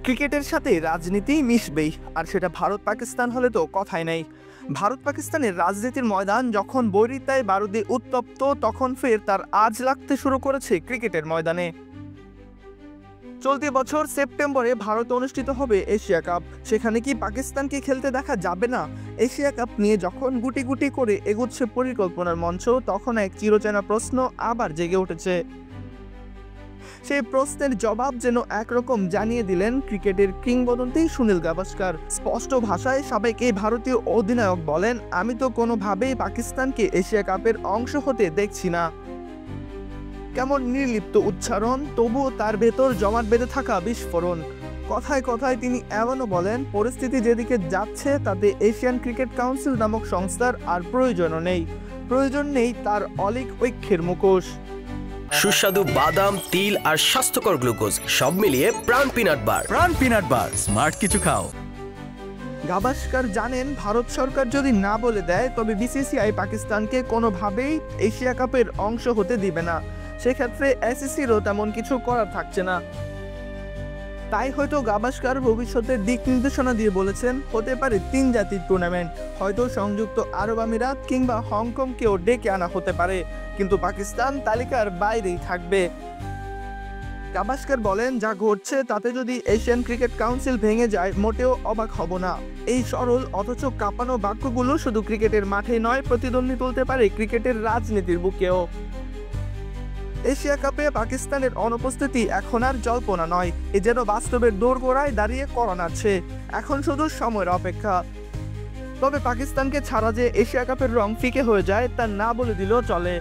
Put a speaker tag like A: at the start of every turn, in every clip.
A: ক্রিকেটের সাথে রাজনীতি মিশবেই, আর সেটা ভারত পাকিস্তান হলে তো কথাই নেই। ভারত পাকিস্তানের রাজনীতির ময়দান যখন বৈরিতায় বারুদে উত্তপ্ত, তখন ফের তার আজ লাগতে শুরু করেছে ক্রিকেটের ময়দানে। চলতি বছর সেপ্টেম্বরে ভারতে অনুষ্ঠিত হবে এশিয়া কাপ। সেখানে কি পাকিস্তানকে খেলতে দেখা যাবে না? এশিয়া কাপ নিয়ে যখন গুটি গুটি করে এগুচ্ছে পরিকল্পনার মঞ্চ, তখন এক চিরচেনা প্রশ্ন আবার জেগে উঠেছে। সেই প্রশ্নের জবাব যেন একরকম জানিয়ে দিলেন ক্রিকেটের কিংবদন্তি সুনীল গাভাস্কার। স্পষ্ট ভাষায় সাবেক এই ভারতীয় অধিনায়ক বলেন, আমি তো কোনোভাবেই পাকিস্তানকে এশিয়া কাপের অংশ হতে দেখছি না। কেমন নির্লিপ্ত উচ্চারণ, তবুও তার ভেতর জমাট বেঁধে থাকা বিস্ফোরণ। কথায় কথায় তিনি এমনও বলেন, পরিস্থিতি যেদিকে যাচ্ছে তাতে এশিয়ান ক্রিকেট কাউন্সিল নামক সংস্থার আর প্রয়োজনও নেই। প্রয়োজন নেই তার অলিক ঐক্যের মুখোশ।
B: সুস্বাদু বাদাম, তিল আর স্বাস্থ্যকর গ্লুকোজ সব মিলিয়ে প্রাণ পিনাট বার।
C: প্রাণ পিনাট বার, স্মার্ট কিছু খাও।
A: গাভাস্কার জানেন, ভারত সরকার যদি না বলে দেয় তবে বিসিসিআই পাকিস্তানকে কোনোভাবেই এশিয়া কাপের অংশ হতে দিবে না। সেক্ষেত্রে আইসিসিরও তেমন কিছু করার থাকছে না। তাই হয়তো গাভাস্কার ভবিষ্যতের দিক নির্দেশনা দিয়ে বলেছেন, হতে পারে 3 জাতির টুর্নামেন্ট, হয়তো সংযুক্ত আরব আমিরাত কিংবা হংকংকেও ডেকে আনা হতে পারে, কিন্তু পাকিস্তান তালিকার বাইরেই থাকবে। গাভাস্কার বলেন, যা ঘটছে তাতে যদি এশিয়ান ক্রিকেট কাউন্সিল ভেঙে যায় মোটেও অবাক হব না। এই সরল অথচ কাঁপানো বাক্যগুলো শুধু ক্রিকেটের মাঠে নয়, প্রতিদ্বন্দ্বী তুলতে পারে ক্রিকেটের রাজনীতির বুকেও। এশিয়া কাপে পাকিস্তানের অনুপস্থিতি এখন আর জল্পনা নয়, এ যেন বাস্তবের দোরগোড়ায় দাঁড়িয়ে করা নাড়ছে। এখন শুধু সময়ের অপেক্ষা। তবে পাকিস্তানকে ছাড়া যে এশিয়া কাপের রং ফিকে হয়ে যায় তা না বলে দিলেও চলে।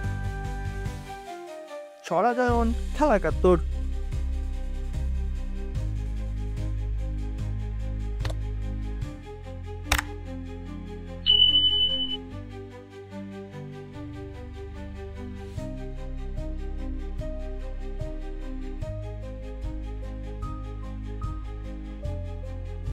A: ছড়া জয়ন, খেলা ৭১।